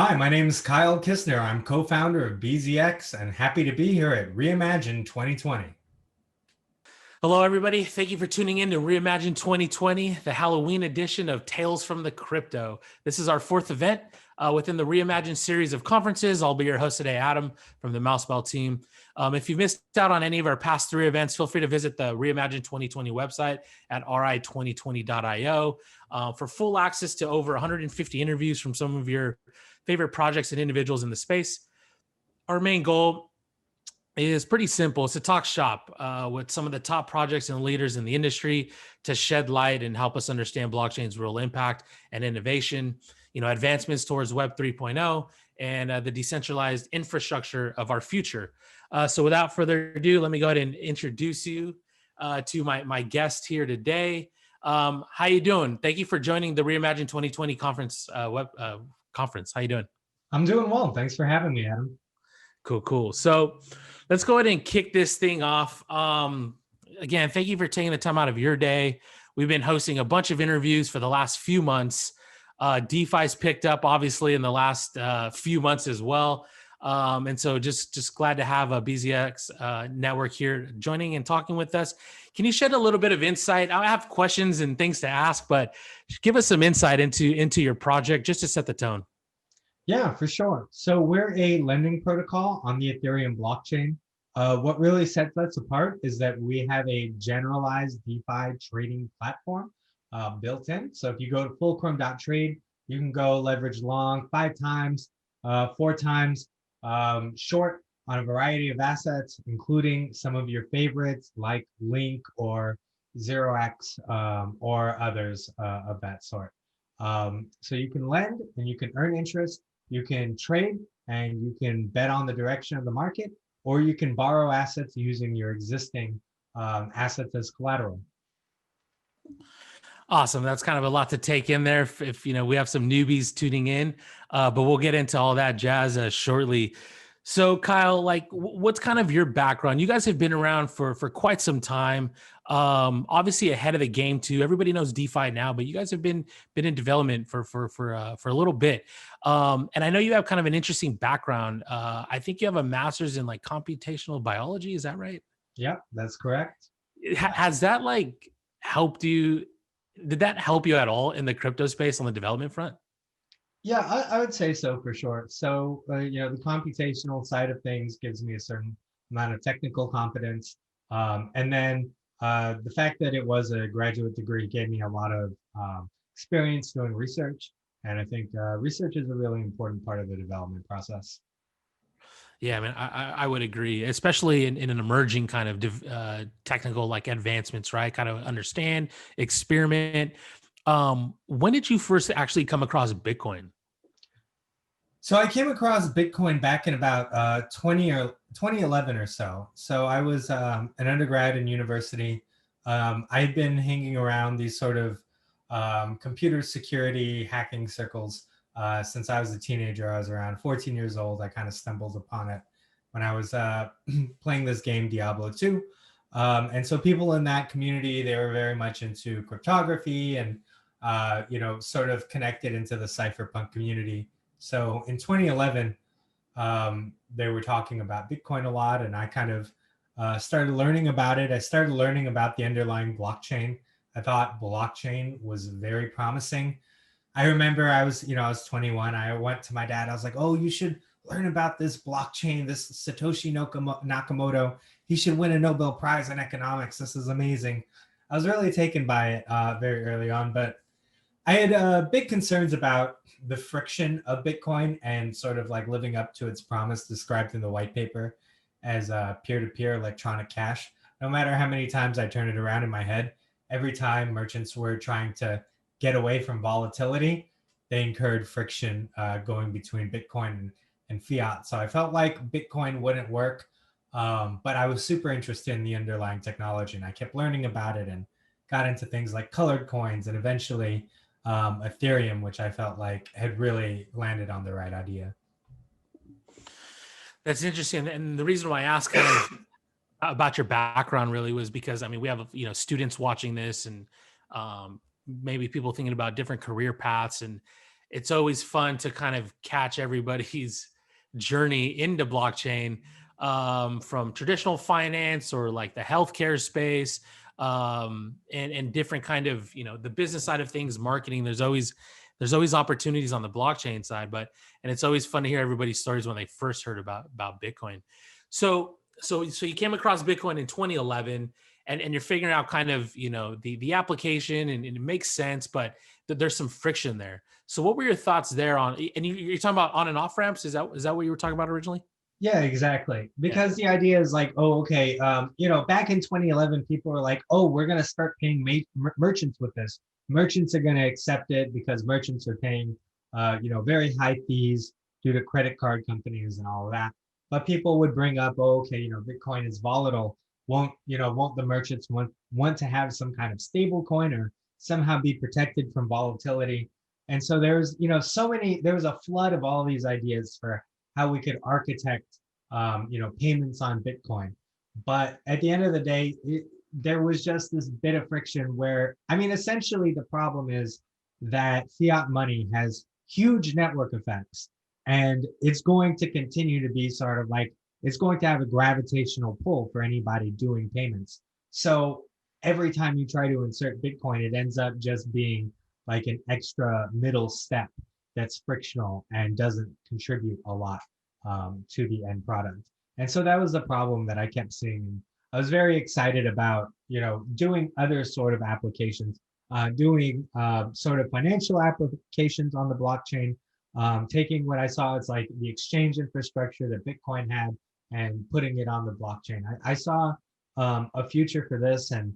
Hi, my name is Kyle Kistner. I'm co-founder of bZx and happy to be here at Reimagine 2020. Hello, everybody. Thank you for tuning in to Reimagine 2020, the Halloween edition of Tales from the Crypto. This is our fourth event within the Reimagine series of conferences. I'll be your host today, Adam, from the MouseBelt team. If you've missed out on any of our past three events, feel free to visit the Reimagine 2020 website at ri2020.io for full access to over 150 interviews from some of your favorite projects and individuals in the space. Our main goal is pretty simple. It's to talk shop with some of the top projects and leaders in the industry to shed light and help us understand blockchain's real impact and innovation, advancements towards Web 3.0 and the decentralized infrastructure of our future. So without further ado, let me go ahead and introduce you to my guest here today. How you doing? Thank you for joining the Reimagine 2020 conference conference. How you doing? I'm doing well. Thanks for having me, Adam. Cool. So let's go ahead and kick this thing off. Again, thank you for taking the time out of your day. We've been hosting a bunch of interviews for the last few months. DeFi's picked up, obviously, in the last few months as well. And so just glad to have a bZx network here joining and talking with us. Can you shed a little bit of insight? I have questions and things to ask, but give us some insight into your project just to set the tone. Yeah, for sure. So we're a lending protocol on the Ethereum blockchain. What really sets us apart is that we have a generalized DeFi trading platform built in. So if you go to Fulcrum.trade, you can go leverage long 5 times, 4 times, short on a variety of assets, including some of your favorites like Link or 0x or others of that sort. So you can lend and you can earn interest. You can trade and you can bet on the direction of the market, or you can borrow assets using your existing assets as collateral. Awesome. That's kind of a lot to take in there. If we have some newbies tuning in, but we'll get into all that jazz shortly. So Kyle, what's kind of your background? You guys have been around for quite some time, obviously ahead of the game too. Everybody knows DeFi now, but you guys have been in development for a little bit. And I know you have kind of an interesting background. I think you have a master's in computational biology. Is that right? Yeah, that's correct. Has that helped you? Did that help you at all in the crypto space on the development front? Yeah, I would say so for sure. So, the computational side of things gives me a certain amount of technical competence. And then the fact that it was a graduate degree gave me a lot of experience doing research. And I think research is a really important part of the development process. Yeah, I mean, I would agree, especially in an emerging kind of technical advancements, right? Kind of understand, experiment. When did you first actually come across Bitcoin? So I came across Bitcoin back in about 2011 or so. So I was an undergrad in university. I had been hanging around these sort of computer security hacking circles since I was a teenager. I was around 14 years old. I kind of stumbled upon it when I was playing this game, Diablo 2. And so people in that community, they were very much into cryptography and, sort of connected into the cypherpunk community. So in 2011, they were talking about Bitcoin a lot, and I kind of started learning about it. I started learning about the underlying blockchain. I thought blockchain was very promising. I remember I was 21. I went to my dad. I was like, "Oh, you should learn about this blockchain, this Satoshi Nakamoto. He should win a Nobel Prize in economics. This is amazing." I was really taken by it very early on, but I had big concerns about the friction of Bitcoin and sort of living up to its promise described in the white paper as peer-to-peer electronic cash. No matter how many times I turn it around in my head, every time merchants were trying to get away from volatility, they incurred friction going between Bitcoin and fiat. So I felt like Bitcoin wouldn't work, but I was super interested in the underlying technology, and I kept learning about it and got into things like colored coins and eventually Ethereum, which I felt like had really landed on the right idea. That's interesting. And the reason why I asked kind of about your background really was because, I mean, we have, students watching this and maybe people thinking about different career paths. And it's always fun to kind of catch everybody's journey into blockchain, from traditional finance or like the healthcare space, and different kind of, the business side of things, marketing. There's always opportunities on the blockchain side, and it's always fun to hear everybody's stories when they first heard about Bitcoin. So you came across Bitcoin in 2011, and you're figuring out kind of, the application, and it makes sense, but there's some friction there. So what were your thoughts there on, and you're talking about on and off ramps? Is that what you were talking about originally? Yeah, exactly. Because the idea is like, oh, okay, back in 2011, people were like, oh, we're going to start paying merchants with this. Merchants are going to accept it because merchants are paying, very high fees due to credit card companies and all of that. But people would bring up, oh, okay, Bitcoin is volatile. Won't the merchants want to have some kind of stable coin or somehow be protected from volatility? And so there's, there was a flood of all these ideas for how we could architect, payments on Bitcoin. But at the end of the day, there was just this bit of friction where, essentially the problem is that fiat money has huge network effects, and it's going to continue to be sort of like, it's going to have a gravitational pull for anybody doing payments. So every time you try to insert Bitcoin, it ends up just being like an extra middle step that's frictional and doesn't contribute a lot to the end product. And so that was the problem that I kept seeing. I was very excited about, doing other sort of applications, doing sort of financial applications on the blockchain, taking what I saw as like the exchange infrastructure that Bitcoin had and putting it on the blockchain. I saw a future for this. And,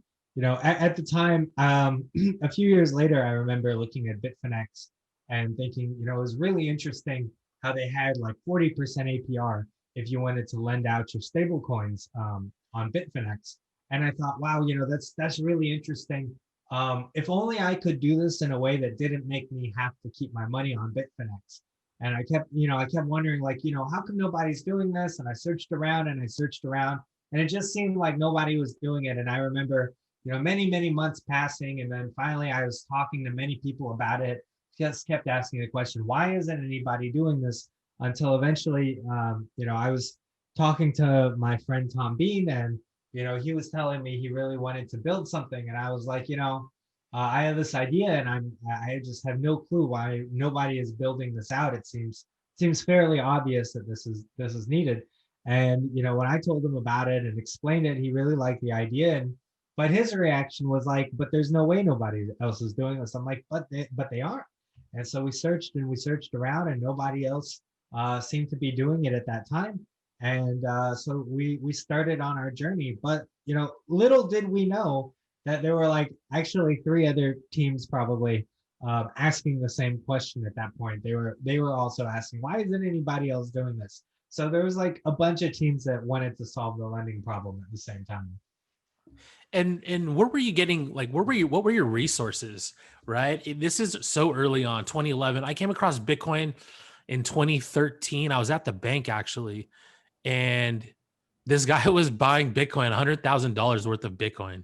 at the time, a few years later, I remember looking at Bitfinex and thinking, it was really interesting how they had like 40% APR if you wanted to lend out your stable coins on Bitfinex. And I thought, wow, that's really interesting. If only I could do this in a way that didn't make me have to keep my money on Bitfinex. And I kept wondering, like, how come nobody's doing this? And I searched around and and it just seemed like nobody was doing it. And I remember, many, many months passing. And then finally I was talking to many people about it, just kept asking the question, why isn't anybody doing this? Until eventually, I was talking to my friend Tom Bean, and, he was telling me he really wanted to build something. And I was like, I have this idea, and I just have no clue why nobody is building this out. It seems fairly obvious that this is needed. And, when I told him about it and explained it, he really liked the idea. But his reaction was like, but there's no way nobody else is doing this. I'm like, but they are. And so we searched around, and nobody else seemed to be doing it at that time. And so we started on our journey. But, little did we know that there were like actually 3 other teams probably asking the same question at that point. They were also asking, why isn't anybody else doing this? So there was like a bunch of teams that wanted to solve the lending problem at the same time. And what were you getting? Like, what were your resources? Right. This is so early on, 2011. I came across Bitcoin in 2013. I was at the bank actually, and this guy was buying Bitcoin, $100,000 worth of Bitcoin,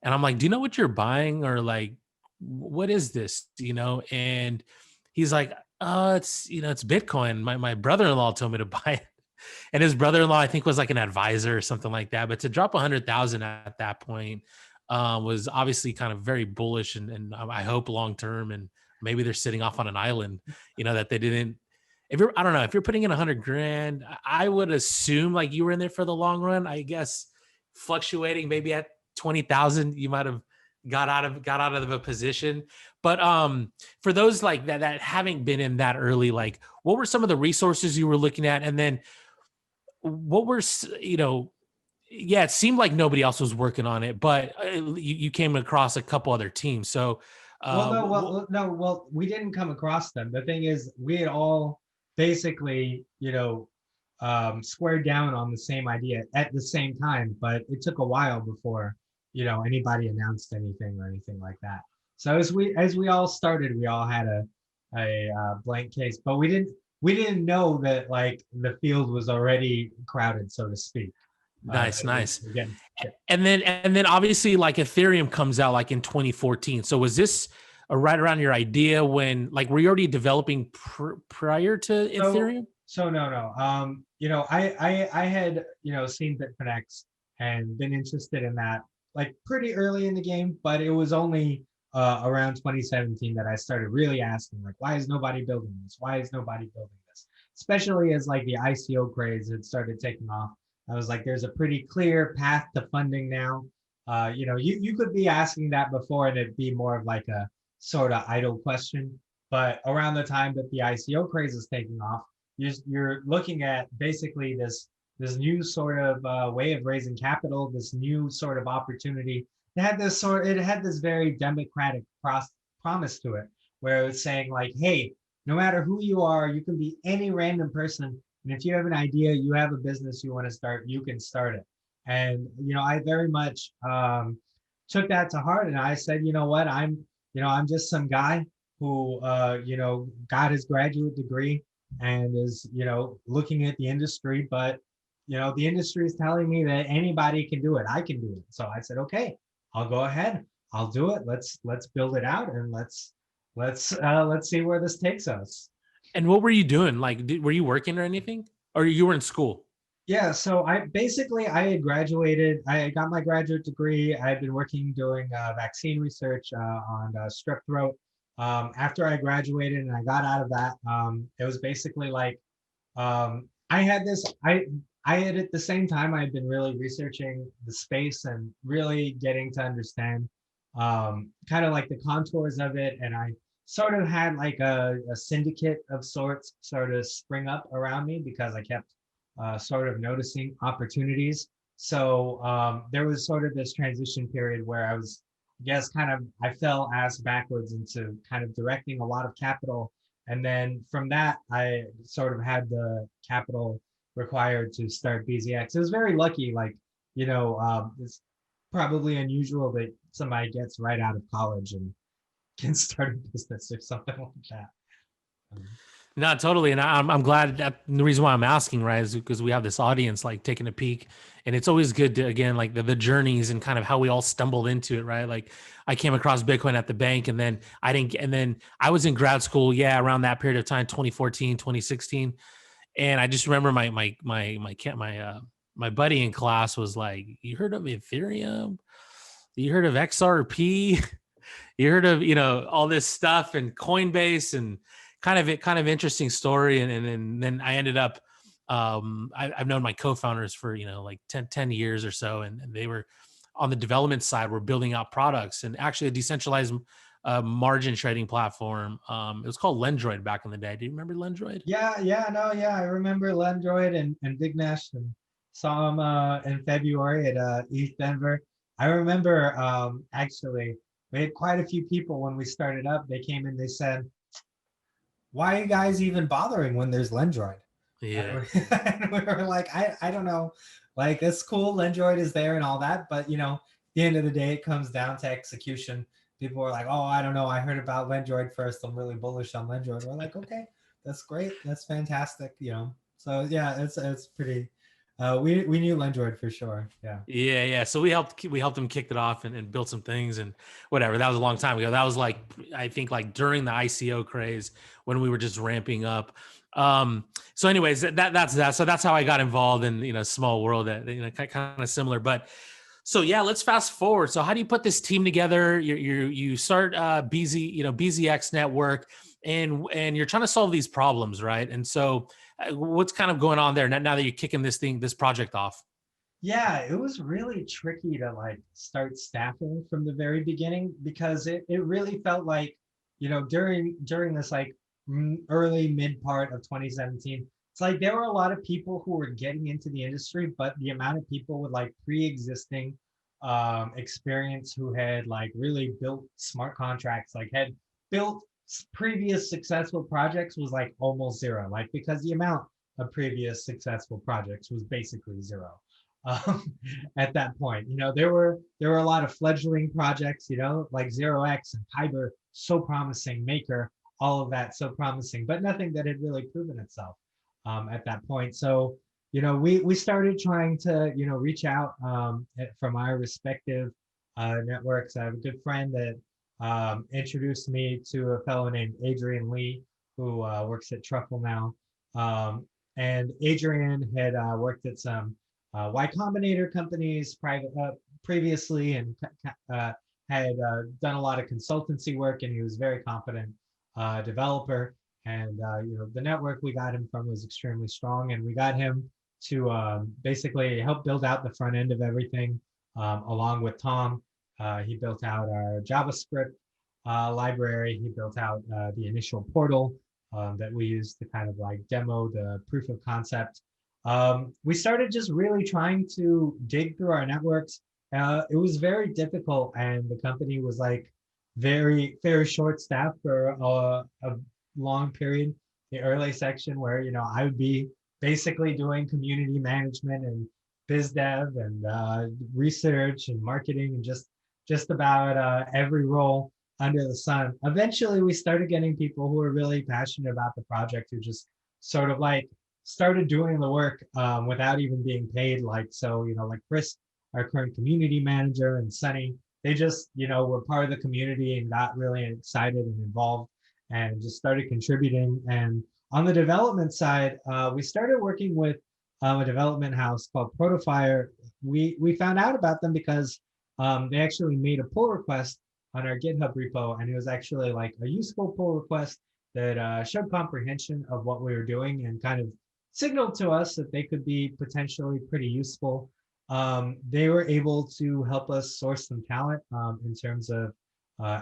and I'm like, "Do you know what you're buying, or like, what is this?" And he's like, it's Bitcoin. My brother-in-law told me to buy it." And his brother-in-law, I think, was like an advisor or something like that. But to drop 100,000 at that point was obviously kind of very bullish, and I hope long-term. And maybe they're sitting off on an island, that they didn't. I don't know, if you're putting in 100 grand, I would assume like you were in there for the long run. I guess fluctuating maybe at 20,000, you might have got out of a position. But for those like that having been in that early, like, what were some of the resources you were looking at? And then what were, it seemed like nobody else was working on it, but you came across a couple other teams. So, well, we didn't come across them. The thing is, we had all basically, squared down on the same idea at the same time, but it took a while before, anybody announced anything or anything like that. So as we all started, we all had a blank case, but we didn't know that like the field was already crowded, so to speak. Nice. Again, and then obviously like Ethereum comes out like in 2014. So was this right around your idea when, like, were you already developing prior to Ethereum? So no. I had, seen Bitfinex and been interested in that like pretty early in the game, but it was only around 2017 that I started really asking, like, why is nobody building this? Why is nobody building this? Especially as like the ICO craze had started taking off. I was like, there's a pretty clear path to funding now. You could be asking that before and it'd be more of like a sort of idle question. But around the time that the ICO craze is taking off, you're looking at basically this new sort of way of raising capital, this new sort of opportunity. It had this very democratic promise to it, where it's saying like, hey, no matter who you are, you can be any random person, and if you have an idea, you have a business you want to start, you can start it. And I very much took that to heart, and I said, you know what, I'm just some guy who got his graduate degree and is looking at the industry, but the industry is telling me that anybody can do it, I can do it. So I said, okay, I'll go ahead, I'll do it. Let's build it out, and let's see where this takes us. And what were you doing? Like, were you working or anything, or you were in school? Yeah, so I had graduated. I got my graduate degree. I had been working doing vaccine research on strep throat. After I graduated and I got out of that, it was basically like I had this. I had at the same time I had been really researching the space and really getting to understand kind of like the contours of it, and I sort of had like a syndicate of sorts sort of spring up around me because I kept sort of noticing opportunities. So there was sort of this transition period where I was, I guess, I fell ass backwards into kind of directing a lot of capital. And then from that, I sort of had the capital required to start bZx. It was very lucky, like, it's probably unusual that somebody gets right out of college and can start a business or something like that. No, totally. And I'm glad that the reason why I'm asking, right, is because we have this audience like taking a peek, and it's always good to, again, like the journeys and kind of how we all stumbled into it, right? Like I came across Bitcoin at the bank, and then I was in grad school. Yeah. Around that period of time, 2014, 2016. And I just remember my buddy in class was like, you heard of Ethereum? You heard of XRP? You heard of, all this stuff and Coinbase and kind of interesting story. And then I ended up, I've known my co-founders for, like 10 years or so. And they were on the development side, we're building out products, and actually a decentralized margin trading platform. It was called Lendroid back in the day. Do you remember Lendroid? Yeah, I remember Lendroid and Big Nash, and saw him in February at East Denver. I remember actually we had quite a few people when we started up. They came in, they said, why are you guys even bothering when there's Lendroid? Yeah. And we were like, I don't know. Like, it's cool, Lendroid is there and all that, but at the end of the day, it comes down to execution. People were like, oh, I don't know, I heard about Lendroid first, I'm really bullish on Lendroid. We're like, okay, that's great, that's fantastic. So yeah, it's pretty we knew Lendroid for sure. Yeah. Yeah. So we helped them kick it off and build some things and whatever. That was a long time ago. That was like, I think like during the ICO craze when we were just ramping up. So anyways, that's that. So that's how I got involved in, small world, that, kind of similar, but so yeah, let's fast forward. So how do you put this team together? You start bZx network, and you're trying to solve these problems, right? And so what's kind of going on there now that you're kicking this project off? Yeah, it was really tricky to like start staffing from the very beginning, because it really felt like, during this like early mid part of 2017, it's like there were a lot of people who were getting into the industry, but the amount of people with like pre-existing experience who had like really built smart contracts, like had built previous successful projects, was like almost zero, like because the amount of previous successful projects was basically zero. um, at that point. There were a lot of fledgling projects, like 0x and Kyber, so promising, Maker, all of that so promising, but nothing that had really proven itself at that point. So, we started trying to, reach out from our respective networks. I have a good friend that introduced me to a fellow named Adrian Lee, who works at Truffle now. And Adrian had worked at some Y Combinator companies previously, and had done a lot of consultancy work, and he was very confident developer. And the network we got him from was extremely strong, and we got him to basically help build out the front end of everything, along with Tom. He built out our JavaScript library. He built out the initial portal that we used to kind of like demo the proof of concept. We started just really trying to dig through our networks. It was very difficult, and the company was like very short staffed for a long period. The early section where I would be basically doing community management and biz dev and research and marketing and just about every role under the sun. Eventually, we started getting people who were really passionate about the project, who just sort of like started doing the work without even being paid. Like, so, like Chris, our current community manager, and Sunny, they just, were part of the community and got really excited and involved and just started contributing. And on the development side, we started working with a development house called Protofire. We found out about them because they actually made a pull request on our GitHub repo, and it was actually like a useful pull request that showed comprehension of what we were doing and kind of signaled to us that they could be potentially pretty useful. They were able to help us source some talent in terms of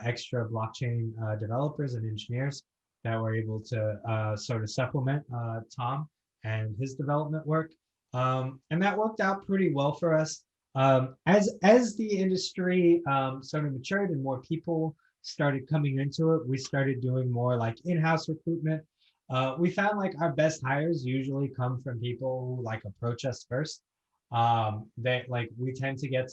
extra blockchain developers and engineers that were able to sort of supplement Tom and his development work. And that worked out pretty well for us. As the industry sort of matured and more people started coming into it, we started doing more like in-house recruitment. We found like our best hires usually come from people who like approach us first. We tend to get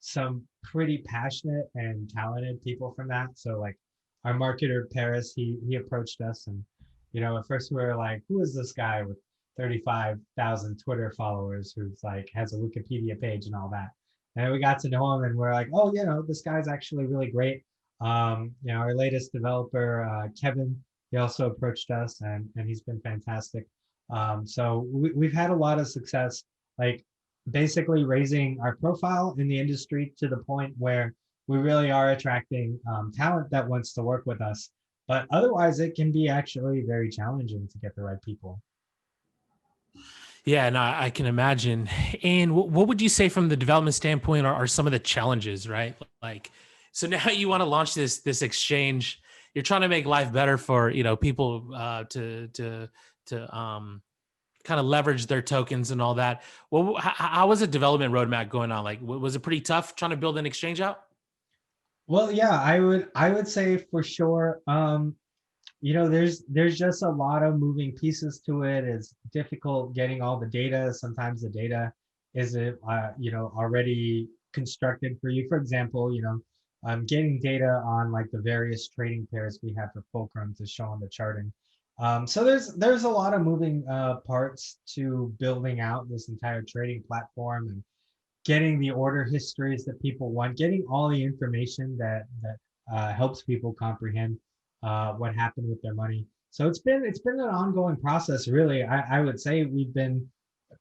some pretty passionate and talented people from that. So like our marketer Paris, he approached us, and at first we were like, who is this guy with 35,000 Twitter followers who's like has a Wikipedia page and all that? And we got to know him, and we're like, oh, this guy's actually really great. Our latest developer, Kevin, he also approached us, and he's been fantastic. So we've had a lot of success, like basically raising our profile in the industry to the point where we really are attracting talent that wants to work with us. But otherwise, it can be actually very challenging to get the right people. Yeah, and I can imagine. And what would you say from the development standpoint are some of the challenges, right? Like, so now you want to launch this exchange. You're trying to make life better for people to kind of leverage their tokens and all that. Well, how was the development roadmap going on? Like, was it pretty tough trying to build an exchange out? Well, yeah, I would say for sure. There's just a lot of moving pieces to it. It's difficult getting all the data. Sometimes the data isn't already constructed for you. For example, getting data on like the various trading pairs we have for Fulcrum to show on the charting. So there's a lot of moving parts to building out this entire trading platform and getting the order histories that people want, getting all the information that helps people comprehend what happened with their money. So it's been an ongoing process, really. I would say we've been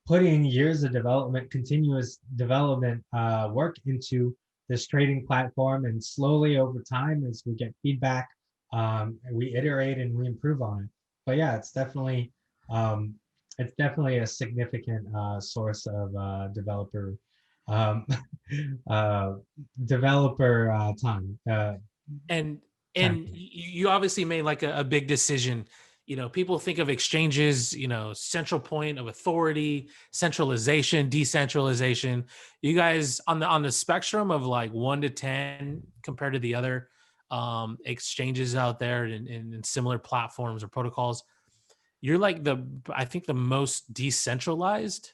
putting years of development, continuous development work into this trading platform, and slowly over time, as we get feedback, we iterate and we improve on it. But yeah, it's definitely a significant source of um, developer time. And you obviously made like a big decision. People think of exchanges, central point of authority, centralization, decentralization. You guys on the spectrum of like 1 to 10 compared to the other exchanges out there in similar platforms or protocols, you're like I think the most decentralized.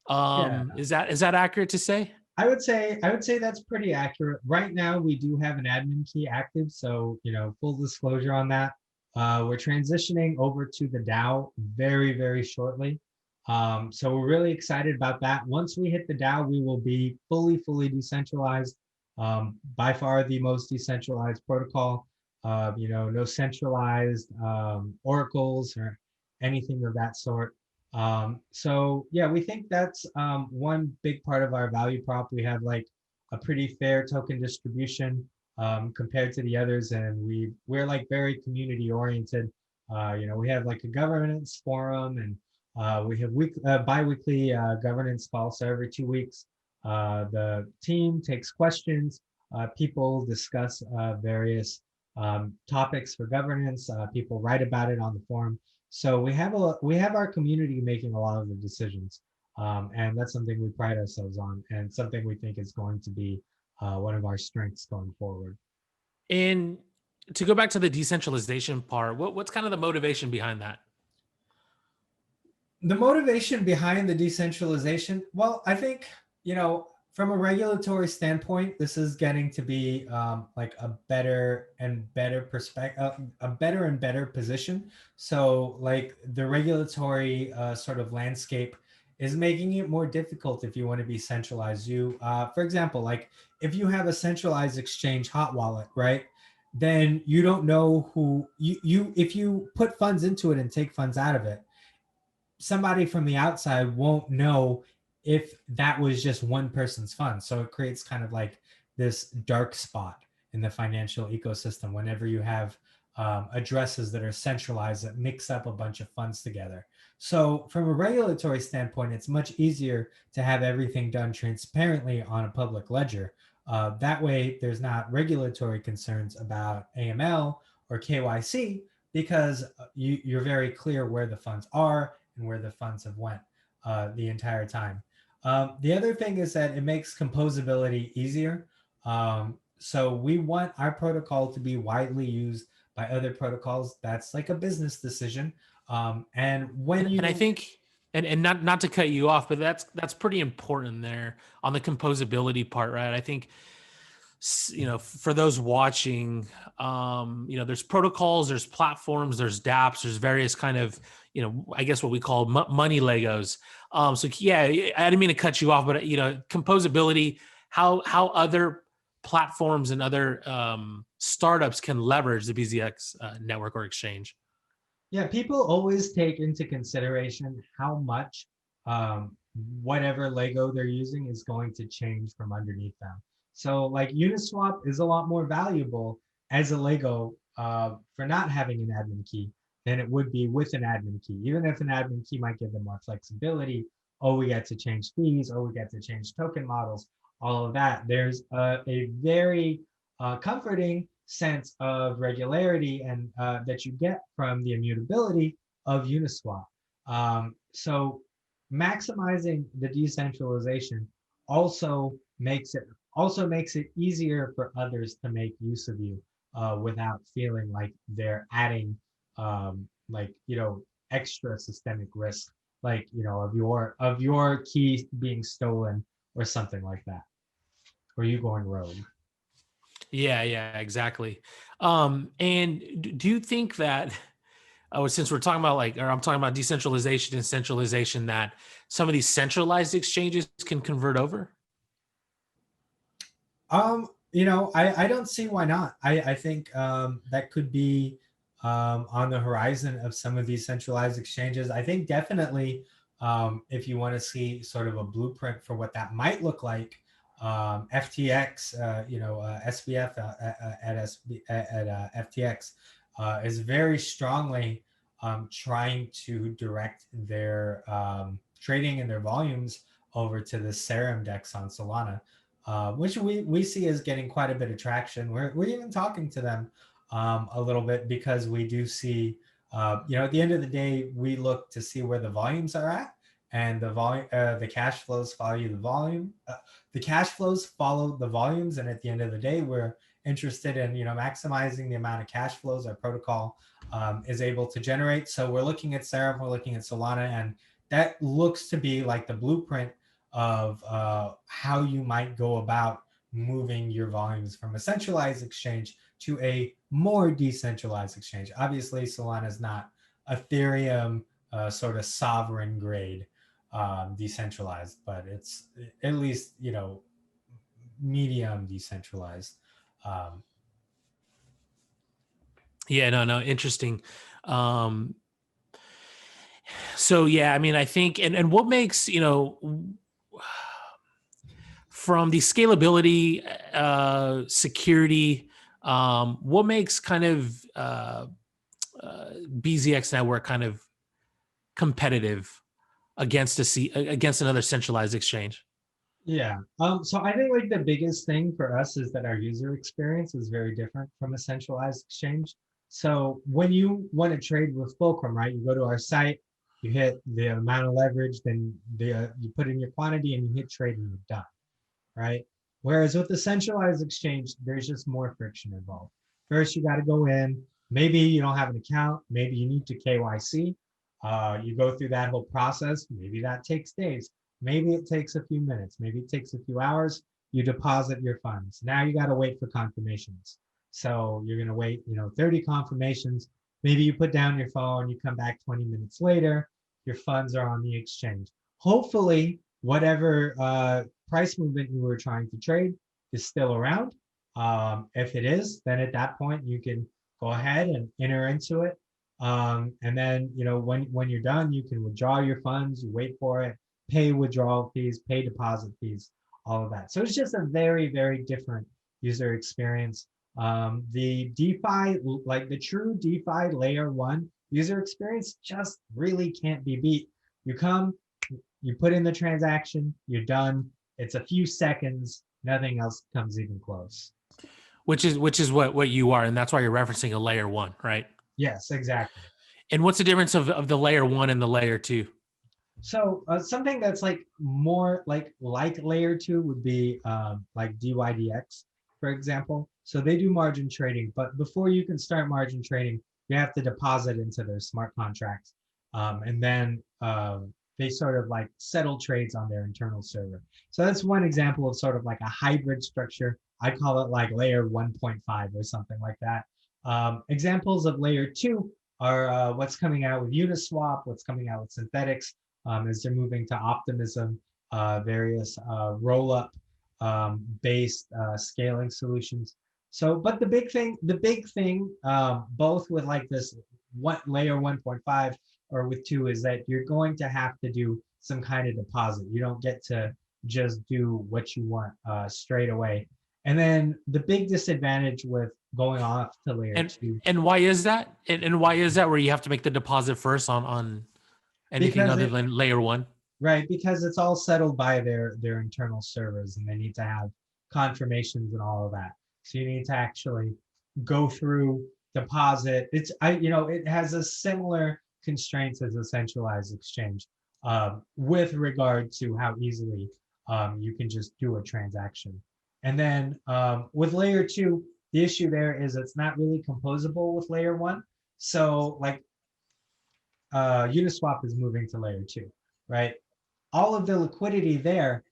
Yeah. Is that accurate to say? I would say that's pretty accurate. Right now, we do have an admin key active, so full disclosure on that. We're transitioning over to the DAO very shortly. So we're really excited about that. Once we hit the DAO, we will be fully decentralized. By far the most decentralized protocol. No centralized oracles or anything of that sort. So yeah, we think that's one big part of our value prop. We have like a pretty fair token distribution compared to the others, and we're like very community oriented. We have like a governance forum, and we have bi-weekly governance calls. So every 2 weeks, the team takes questions. People discuss various topics for governance. People write about it on the forum. So we have our community making a lot of the decisions, and that's something we pride ourselves on, and something we think is going to be one of our strengths going forward. And to go back to the decentralization part, what's kind of the motivation behind that? The motivation behind the decentralization, well, I think, from a regulatory standpoint, this is getting to be like a better and better perspective, a better and better position. So like the regulatory sort of landscape is making it more difficult if you want to be centralized. For example, like if you have a centralized exchange hot wallet, right? Then you don't know who if you put funds into it and take funds out of it, somebody from the outside won't know if that was just one person's funds. So it creates kind of like this dark spot in the financial ecosystem whenever you have addresses that are centralized that mix up a bunch of funds together. So from a regulatory standpoint, it's much easier to have everything done transparently on a public ledger. That way, there's not regulatory concerns about AML or KYC because you're very clear where the funds are and where the funds have went the entire time. The other thing is that it makes composability easier. So we want our protocol to be widely used by other protocols. That's like a business decision. And when And I think, and not to cut you off, but that's pretty important there on the composability part, right? I think, for those watching, there's protocols, there's platforms, there's dApps, there's various kind of, I guess what we call money Legos. So yeah, I didn't mean to cut you off, but composability, how other platforms and other startups can leverage the bZx network or exchange. Yeah, people always take into consideration how much whatever Lego they're using is going to change from underneath them. So, like Uniswap is a lot more valuable as a Lego for not having an admin key than it would be with an admin key. Even if an admin key might give them more flexibility, oh, we get to change fees, oh, we get to change token models, all of that. There's a very comforting sense of regularity and that you get from the immutability of Uniswap. So maximizing the decentralization also makes it easier for others to make use of you without feeling like they're adding extra systemic risk, like of your key being stolen or something like that, or you going rogue. Yeah, exactly. And do you think that, since we're talking about I'm talking about decentralization and centralization, that some of these centralized exchanges can convert over? I don't see why not. I think that could be on the horizon of some of these centralized exchanges. I think definitely if you want to see sort of a blueprint for what that might look like, FTX, SBF at FTX is very strongly trying to direct their trading and their volumes over to the Serum DEX on Solana, which we see as getting quite a bit of traction. We're even talking to them a little bit because we do see, at the end of the day, we look to see where the volumes are at, and the cash flows follow the volume. The cash flows follow the volumes, and at the end of the day, we're interested in maximizing the amount of cash flows our protocol is able to generate. So we're looking at Serum, we're looking at Solana, and that looks to be like the blueprint of how you might go about moving your volumes from a centralized exchange to a more decentralized exchange. Obviously, Solana is not Ethereum sort of sovereign grade decentralized, but it's at least medium decentralized. Yeah, no, interesting. So yeah, I mean, I think, and what makes, from the scalability, security, what makes kind of bZx network kind of competitive against another centralized exchange? Yeah. So I think like the biggest thing for us is that our user experience is very different from a centralized exchange. So when you want to trade with Fulcrum, right, you go to our site, you hit the amount of leverage, then you put in your quantity and you hit trade and you're done, right? Whereas with the centralized exchange, there's just more friction involved. First, you got to go in. Maybe you don't have an account. Maybe you need to KYC. You go through that whole process. Maybe that takes days. Maybe it takes a few minutes. Maybe it takes a few hours. You deposit your funds. Now you got to wait for confirmations. So you're going to wait, 30 confirmations. Maybe you put down your phone, you come back 20 minutes later, your funds are on the exchange. Hopefully, whatever price movement you were trying to trade is still around. If it is, then at that point you can go ahead and enter into it. And then, when you're done, you can withdraw your funds, you wait for it, pay withdrawal fees, pay deposit fees, all of that. So it's just a very, very different user experience. The DeFi, like the true DeFi layer one user experience just really can't be beat. You come, you put in the transaction, you're done. It's a few seconds. Nothing else comes even close. Which is what you are, and that's why you're referencing a layer one, right? Yes, exactly. And what's the difference of the layer one and the layer two? So something that's like more like layer two would be like DYDX, for example. So they do margin trading, but before you can start margin trading, you have to deposit into their smart contracts, and then they sort of like settle trades on their internal server. So that's one example of sort of like a hybrid structure. I call it like layer 1.5 or something like that. Examples of layer two are what's coming out with Uniswap, what's coming out with Synthetics, as they're moving to optimism, various roll-up based scaling solutions. So, but the big thing, both with like this layer 1.5 or with two, is that you're going to have to do some kind of deposit. You don't get to just do what you want straight away. And then the big disadvantage with going off to layer two. And why is that? And why is that where you have to make the deposit first on anything other than layer one? Right, because it's all settled by their internal servers, and they need to have confirmations and all of that. So you need to actually go through deposit. It has a similar constraints as a centralized exchange with regard to how easily you can just do a transaction. And then with layer two, the issue there is it's not really composable with layer one. So like Uniswap is moving to layer two, right? All of the liquidity there,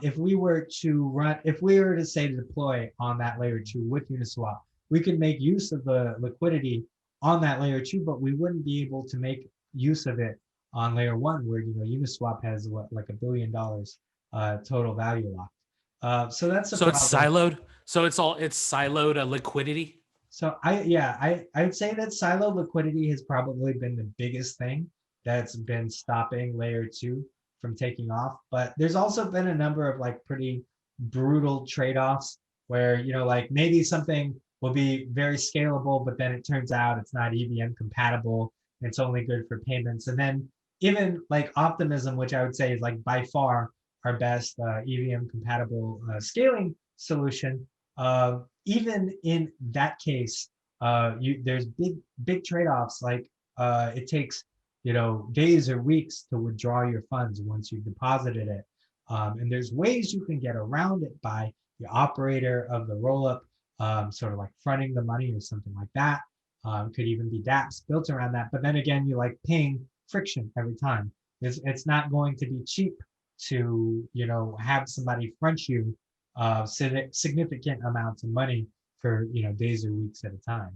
if we were to say deploy on that layer two with Uniswap, we could make use of the liquidity on that layer two, but we wouldn't be able to make use of it on layer one, where Uniswap has like $1 billion total value locked. So that's a So it's problem. siloed. So it's siloed liquidity. So I'd say that silo liquidity has probably been the biggest thing that's been stopping layer two from taking off. But there's also been a number of like pretty brutal trade-offs where, like maybe something will be very scalable, but then it turns out it's not EVM compatible. It's only good for payments. And then even like Optimism, which I would say is like by far our best EVM compatible scaling solution, even in that case, there's big trade-offs. Like it takes days or weeks to withdraw your funds once you've deposited it, and there's ways you can get around it by the operator of the rollup, sort of like fronting the money or something like that. Could even be dApps built around that. But then again, you like paying friction every time. It's not going to be cheap to have somebody front you significant amounts of money for days or weeks at a time.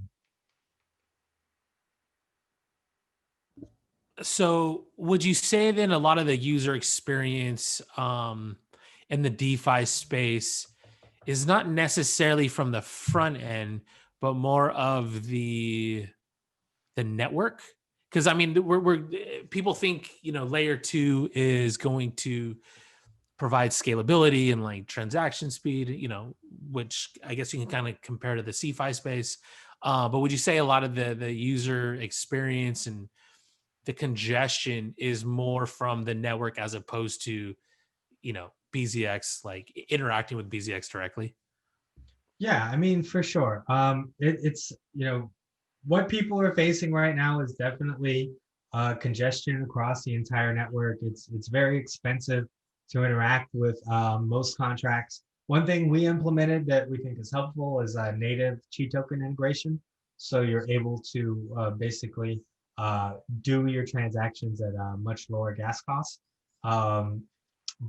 So would you say then a lot of the user experience in the DeFi space is not necessarily from the front end, but more of the network. Because I mean, we're people think, you know, layer 2 is going to provide scalability and like transaction speed, you know, which I guess you can kind of compare to the CeFi space. But would you say a lot of the user experience and the congestion is more from the network as opposed to, you know, bZx, like interacting with bZx directly? Yeah, I mean, for sure. It's, you know, what people are facing right now is definitely congestion across the entire network. It's very expensive to interact with most contracts. One thing we implemented that we think is helpful is a native chi token integration. So you're able to basically do your transactions at a much lower gas costs. Um,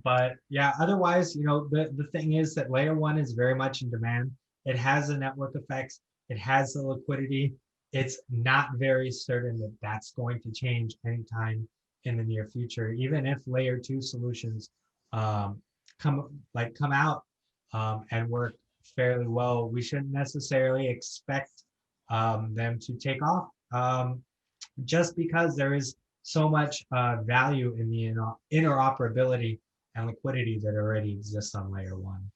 but yeah, otherwise, you know, the thing is that layer 1 is very much in demand. It has the network effects, it has the liquidity. It's not very certain that that's going to change anytime in the near future. Even if layer 2 solutions um, come out and work fairly well, we shouldn't necessarily expect them to take off, just because there is so much value in the interoperability and liquidity that already exists on layer 1.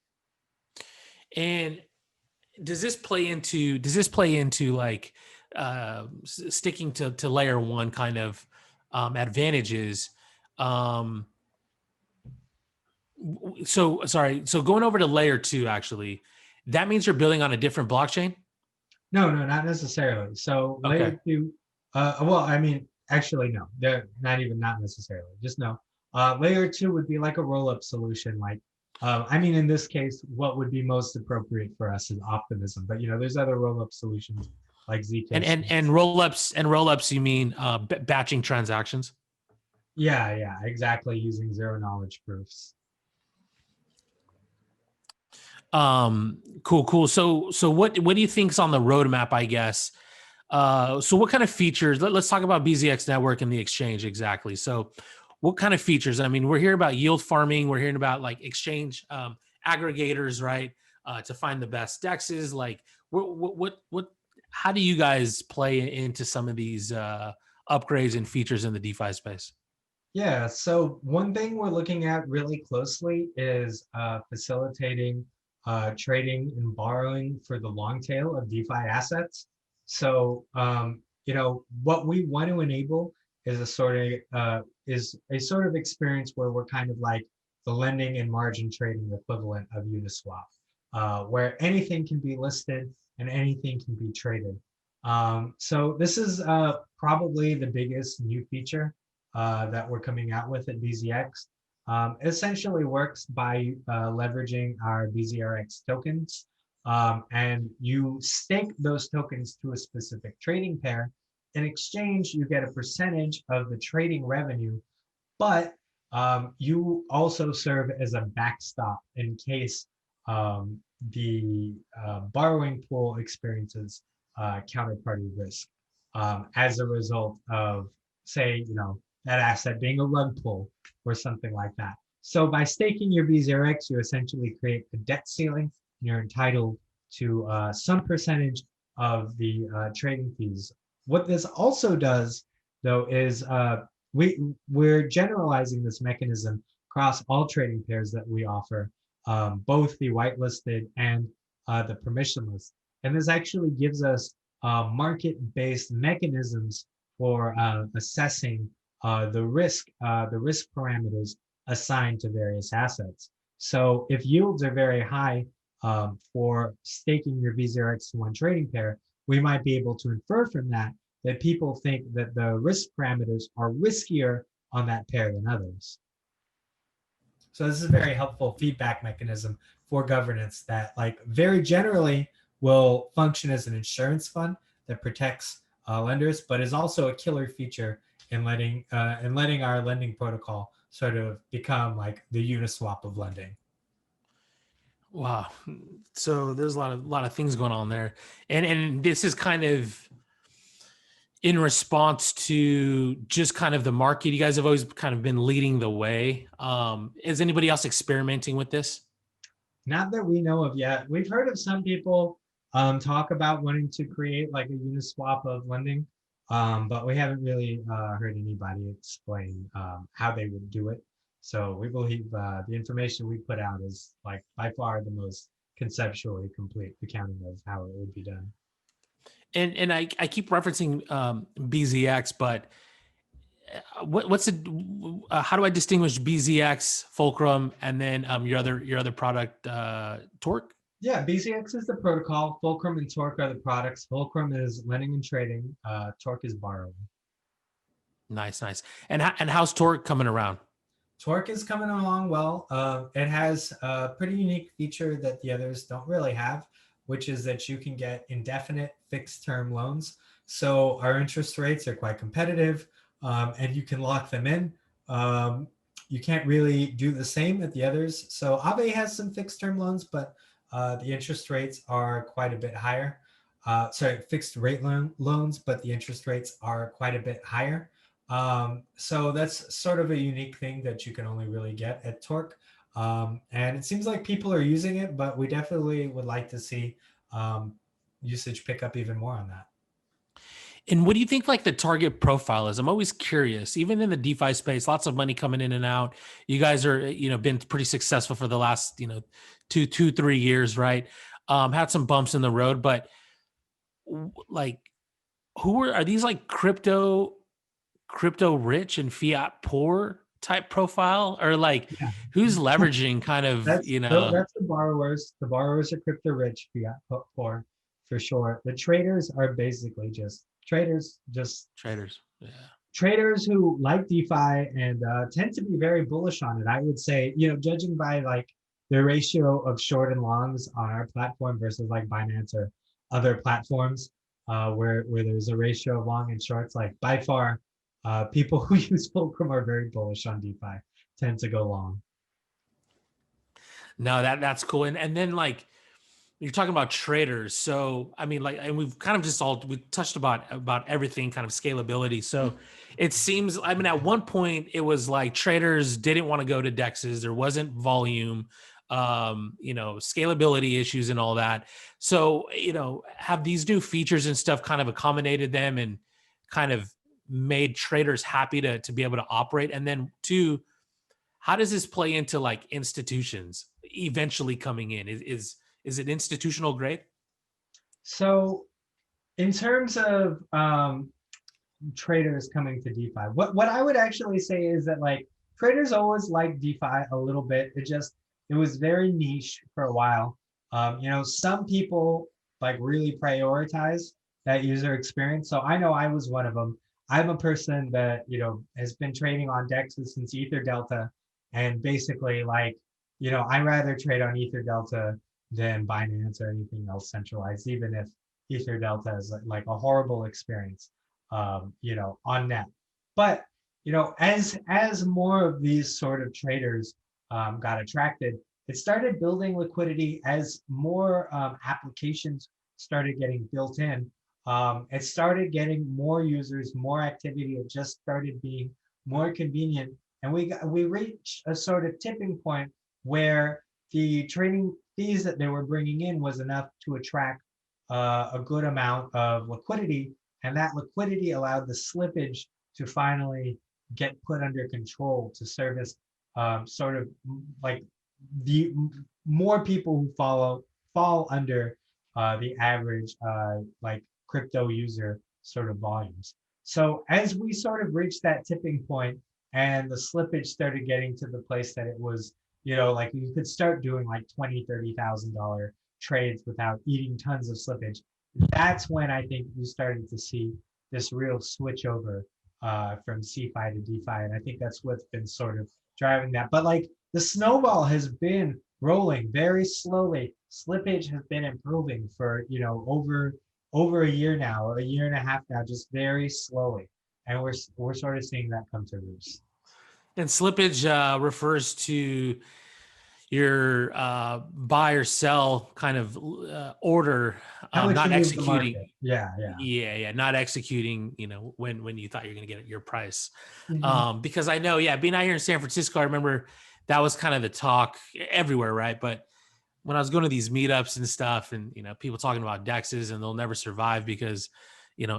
And does this play into like sticking to layer 1 kind of advantages? So sorry, so going over to layer 2, actually, that means you're building on a different blockchain? No, no, not necessarily. So Okay. layer 2, well, I mean, actually, no, they're not necessarily, just no. Layer 2 would be like a roll-up solution. Like, I mean, in this case, what would be most appropriate for us is optimism. But, you know, there's other roll-up solutions like And Zcash. and roll-ups, you mean batching transactions? Yeah, yeah, exactly. Using zero knowledge proofs. Cool. So what do you think's on the roadmap, I guess? So what kind of features, let's talk about bZx network and the exchange exactly. So what kind of features? I mean, we're hearing about yield farming, we're hearing about like exchange aggregators, right? To find the best dexes. Like what how do you guys play into some of these upgrades and features in the DeFi space? Yeah, so one thing we're looking at really closely is facilitating trading and borrowing for the long tail of DeFi assets. So, you know, what we want to enable is a sort of experience where we're kind of like the lending and margin trading equivalent of Uniswap, where anything can be listed and anything can be traded. So this is probably the biggest new feature that we're coming out with at bZx. Essentially works by leveraging our bZrx tokens. And you stake those tokens to a specific trading pair. In exchange, you get a percentage of the trading revenue, but you also serve as a backstop in case the borrowing pool experiences counterparty risk as a result of, say, you know, that asset being a rug pull or something like that. So by staking your bZrx, you essentially create a debt ceiling. And you're entitled to some percentage of the trading fees. What this also does, though, is we're generalizing this mechanism across all trading pairs that we offer, both the whitelisted and the permissionless. And this actually gives us market-based mechanisms for assessing the risk parameters assigned to various assets. So if yields are very high for staking your bZrx to one trading pair, we might be able to infer from that that people think that the risk parameters are riskier on that pair than others. So this is a very helpful feedback mechanism for governance that, like, very generally will function as an insurance fund that protects lenders, but is also a killer feature in letting our lending protocol sort of become like the Uniswap of lending. Wow. So there's a lot of things going on there. And this is kind of in response to just kind of the market. You guys have always kind of been leading the way. Is anybody else experimenting with this? Not that we know of yet. We've heard of some people talk about wanting to create like a Uniswap of lending, but we haven't really heard anybody explain how they would do it. So we believe the information we put out is like by far the most conceptually complete accounting of how it would be done. And I keep referencing bZx, but what's it? How do I distinguish bZx, Fulcrum, and then your other product, Torque? Yeah, bZx is the protocol. Fulcrum and Torque are the products. Fulcrum is lending and trading. Torque is borrowing. Nice, nice. And how's Torque coming around? Torque is coming along well. It has a pretty unique feature that the others don't really have, which is that you can get indefinite fixed term loans. So our interest rates are quite competitive, and you can lock them in. You can't really do the same at the others. So Aave has some fixed term loans, but the interest rates are quite a bit higher. Sorry, fixed rate loans, but the interest rates are quite a bit higher. So that's sort of a unique thing that you can only really get at Torque. And it seems like people are using it, but we definitely would like to see usage pick up even more on that. And what do you think like the target profile is? I'm always curious, even in the DeFi space, lots of money coming in and out. You guys are, been pretty successful for the last, 3 years, right? Had some bumps in the road, but like are these like crypto rich and fiat poor type profile, or like Yeah. who's leveraging kind of, That's the borrowers. The borrowers are crypto rich, fiat poor for sure. The traders are basically just traders, traders. Yeah. Traders who like DeFi and tend to be very bullish on it. I would say, judging by like the ratio of short and longs on our platform versus like Binance or other platforms, where there's a ratio of long and shorts, like by far, people who use Fulcrum are very bullish on DeFi, tend to go long. No, that's cool. And then like you're talking about traders. So I mean, like, and we've kind of just we touched about everything, kind of scalability. So it seems, I mean, at one point it was like traders didn't want to go to dexes. There wasn't volume, scalability issues and all that. So, have these new features and stuff kind of accommodated them and kind of made traders happy to be able to operate? And then two, how does this play into like institutions eventually coming in? Is it institutional grade? So in terms of traders coming to DeFi, what I would actually say is that like traders always like DeFi a little bit. It was very niche for a while. Some people like really prioritize that user experience. So I know I was one of them. I'm a person that, has been trading on DEXs since Ether Delta. And basically like, I rather trade on Ether Delta than Binance or anything else centralized, even if Ether Delta is like a horrible experience, on net. But, as more of these sort of traders got attracted, it started building liquidity as more applications started getting built in. It started getting more users, more activity. It just started being more convenient. And we reached a sort of tipping point where the trading fees that they were bringing in was enough to attract a good amount of liquidity. And that liquidity allowed the slippage to finally get put under control to service sort of like the more people who fall under the average like crypto user sort of volumes. So as we sort of reached that tipping point and the slippage started getting to the place that it was, like you could start doing like $20,000-$30,000 trades without eating tons of slippage. That's when I think we started to see this real switch over from CeFi to DeFi. And I think that's what's been sort of driving that. But like the snowball has been rolling very slowly. Slippage has been improving for, over a year now, or a year and a half now, just very slowly. And we're sort of seeing that come to roost. And slippage refers to your buy or sell kind of order, not executing. Yeah. Not executing. When you thought you're going to get your price. Mm-hmm. Because I know, being out here in San Francisco, I remember that was kind of the talk everywhere, right? But when I was going to these meetups and stuff, and people talking about dexes and they'll never survive because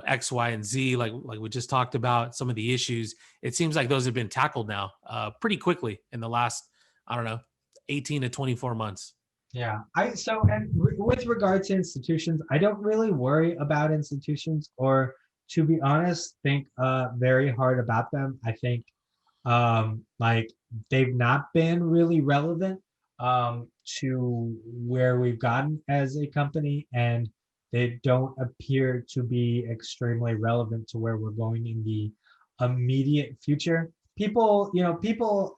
X, Y, and Z, like we just talked about, some of the issues. It seems like those have been tackled now pretty quickly in the last, I don't know, 18 to 24 months. Yeah. With regard to institutions, I don't really worry about institutions, or to be honest, think very hard about them. I think like they've not been really relevant to where we've gotten as a company, and they don't appear to be extremely relevant to where we're going in the immediate future. People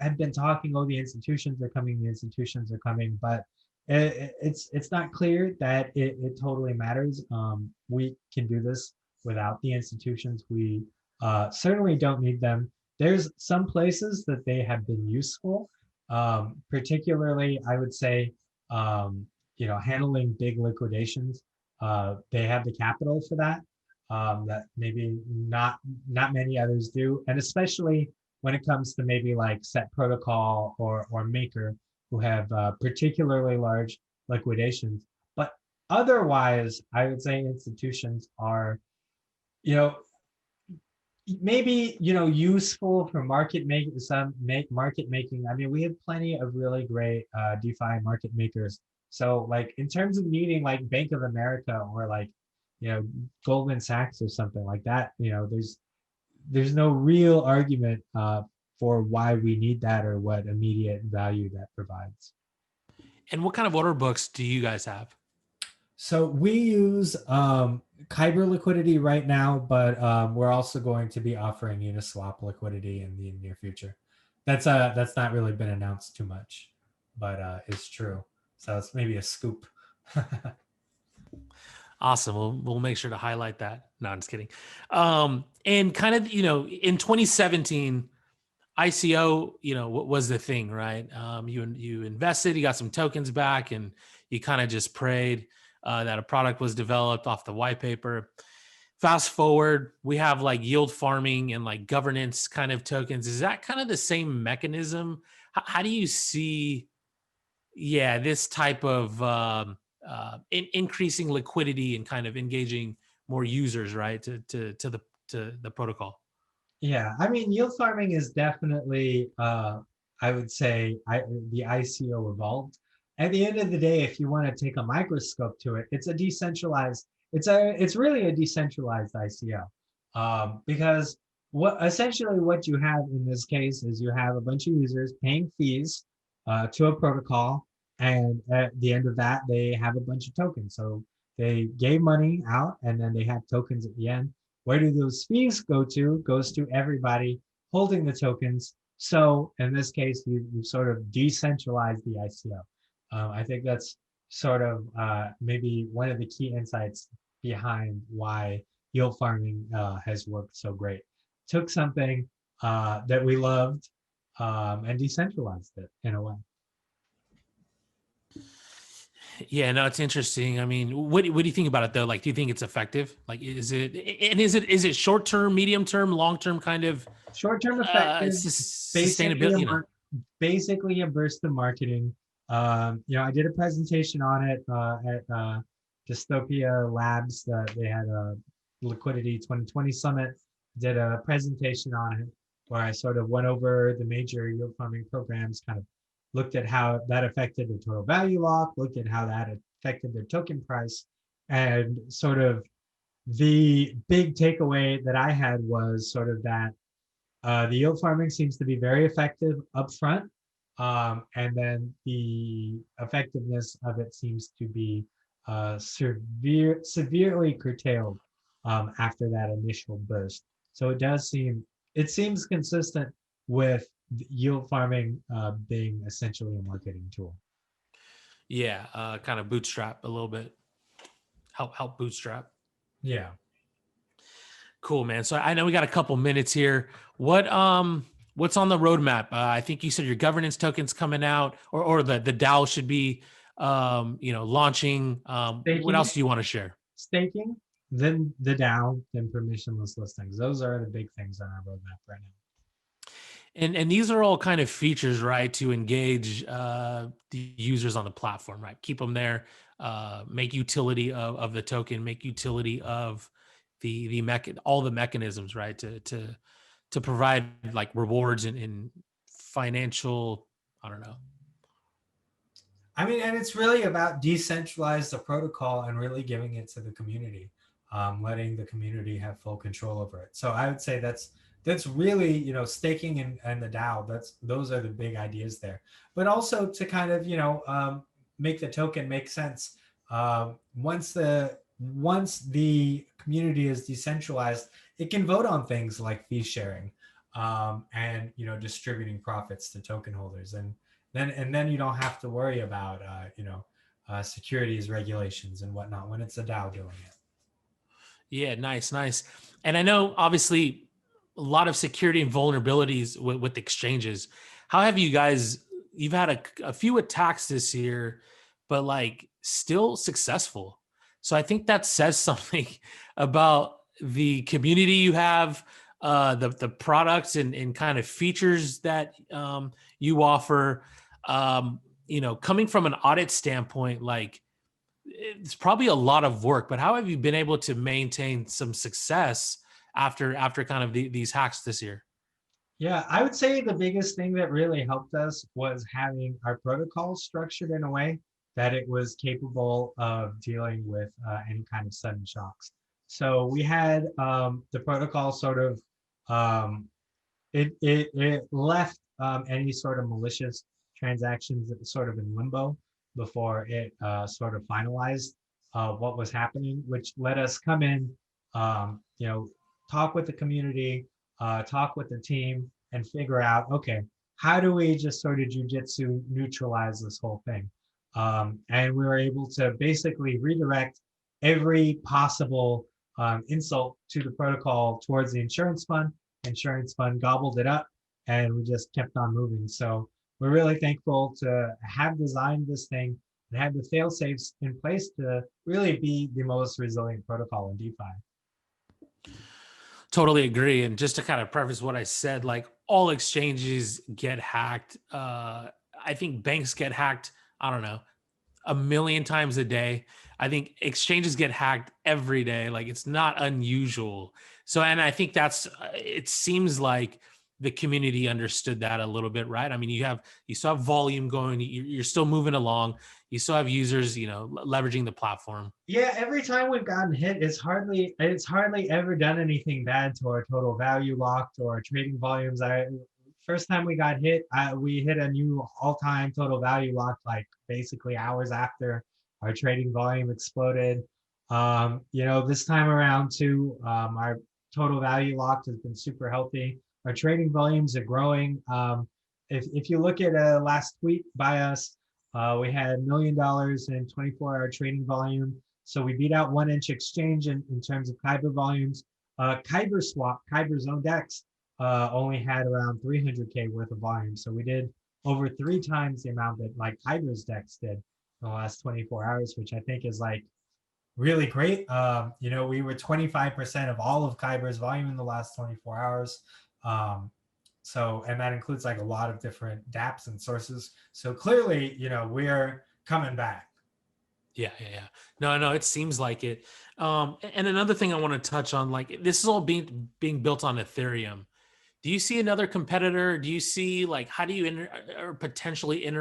have been talking, oh, the institutions are coming, but it's not clear that it totally matters. We can do this without the institutions. We certainly don't need them. There's some places that they have been useful, particularly I would say, handling big liquidations. They have the capital for that, that maybe not many others do, and especially when it comes to maybe like Set Protocol or Maker, who have particularly large liquidations. But otherwise, I would say institutions are, you know, maybe useful for market making, market making. I mean, we have plenty of really great DeFi market makers. So like in terms of needing like Bank of America or like Goldman Sachs or something like that, there's no real argument for why we need that or what immediate value that provides. And what kind of order books do you guys have? So we use Kyber liquidity right now, but we're also going to be offering Uniswap liquidity in the near future. That's not really been announced too much, but it's true. So it's maybe a scoop. Awesome. We'll make sure to highlight that. No, I'm just kidding. And kind of, in 2017, ICO, what was the thing, right? You invested, you got some tokens back, and you kind of just prayed that a product was developed off the white paper. Fast forward, we have like yield farming and like governance kind of tokens. Is that kind of the same mechanism? How do you see, this type of increasing liquidity and kind of engaging more users, right, to the protocol? Yeah, I mean, yield farming is definitely, I would say, the ICO evolved. At the end of the day, if you want to take a microscope to it, it's a decentralized. It's really a decentralized ICO, because essentially what you have in this case is you have a bunch of users paying fees to a protocol, and at the end of that, they have a bunch of tokens. So they gave money out, and then they have tokens at the end. Where do those fees go to? Goes to everybody holding the tokens. So in this case, you sort of decentralized the ICO. I think that's sort of maybe one of the key insights behind why yield farming has worked so great. Took something that we loved and decentralized it in a way. Yeah, no, it's interesting. I mean, what do you think about it though? Like, do you think it's effective? Like, is it short term, medium term, long term kind of short-term effective? Sustainability? Basically a burst of marketing. I did a presentation on it at Dystopia Labs. They had a Liquidity 2020 summit. Did a presentation on it where I sort of went over the major yield farming programs, kind of looked at how that affected their total value lock, looked at how that affected their token price, and sort of the big takeaway that I had was sort of that the yield farming seems to be very effective upfront, and then the effectiveness of it seems to be severely curtailed after that initial burst. So it seems consistent with yield farming being essentially a marketing tool. Yeah, kind of bootstrap a little bit. Help bootstrap. Yeah. Cool, man. So I know we got a couple minutes here. What's on the roadmap? I think you said your governance token's coming out, or the DAO should be launching. What else do you want to share? Staking, then the DAO, then permissionless listings. Those are the big things on our roadmap right now. And these are all kind of features, right, to engage the users on the platform, right? Keep them there, make utility of the token, make utility of all the mechanisms, right, to provide like rewards and financial, I don't know. I mean, and it's really about decentralize the protocol and really giving it to the community, letting the community have full control over it. So I would say that's really, staking in the DAO. Those are the big ideas there. But also to kind of make the token make sense. Once the community is decentralized, it can vote on things like fee sharing, and distributing profits to token holders, and then you don't have to worry about securities regulations and whatnot when it's a DAO doing it. Yeah, nice. And I know obviously a lot of security and vulnerabilities with exchanges. How have you guys? You've had a few attacks this year, but like still successful. So I think that says something about the community you have, the products and kind of features that you offer. Coming from an audit standpoint, like it's probably a lot of work, but how have you been able to maintain some success after kind of these hacks this year? Yeah, I would say the biggest thing that really helped us was having our protocol structured in a way that it was capable of dealing with any kind of sudden shocks. So we had the protocol sort of um, it left any sort of malicious transactions sort of in limbo before it sort of finalized what was happening, which let us come in, um, you know, talk with the community, talk with the team, and figure out, okay, how do we just sort of jujitsu neutralize this whole thing? And we were able to basically redirect every possible insult to the protocol towards the insurance fund gobbled it up, and we just kept on moving. So we're really thankful to have designed this thing and have the fail safes in place to really be the most resilient protocol in DeFi. Totally agree. And just to kind of preface what I said, like all exchanges get hacked. I think banks get hacked, I don't know, a million times a day. I think exchanges get hacked every day. Like it's not unusual. So, and I think it seems like the community understood that a little bit, right? I mean, you still have volume going, you're still moving along, you still have users, leveraging the platform. Yeah, every time we've gotten hit, it's hardly ever done anything bad to our total value locked or our trading volumes. First time we got hit, we hit a new all-time total value lock like basically hours after our trading volume exploded. This time around too, our total value locked has been super healthy. Our trading volumes are growing. If you look at a last tweet by us, we had $1 million in 24-hour trading volume. So we beat out 1inch exchange in terms of Kyber volumes. Kyber's own DEX, only had around 300K worth of volume. So we did over 3 times the amount that like Kyber's DEX did in the last 24 hours, which I think is like really great. We were 25% of all of Kyber's volume in the last 24 hours. And that includes like a lot of different dApps and sources. So clearly, we're coming back. Yeah. No, it seems like it. And another thing I want to touch on, like this is all being built on Ethereum. Do you see another competitor? Do you see like how do you or potentially being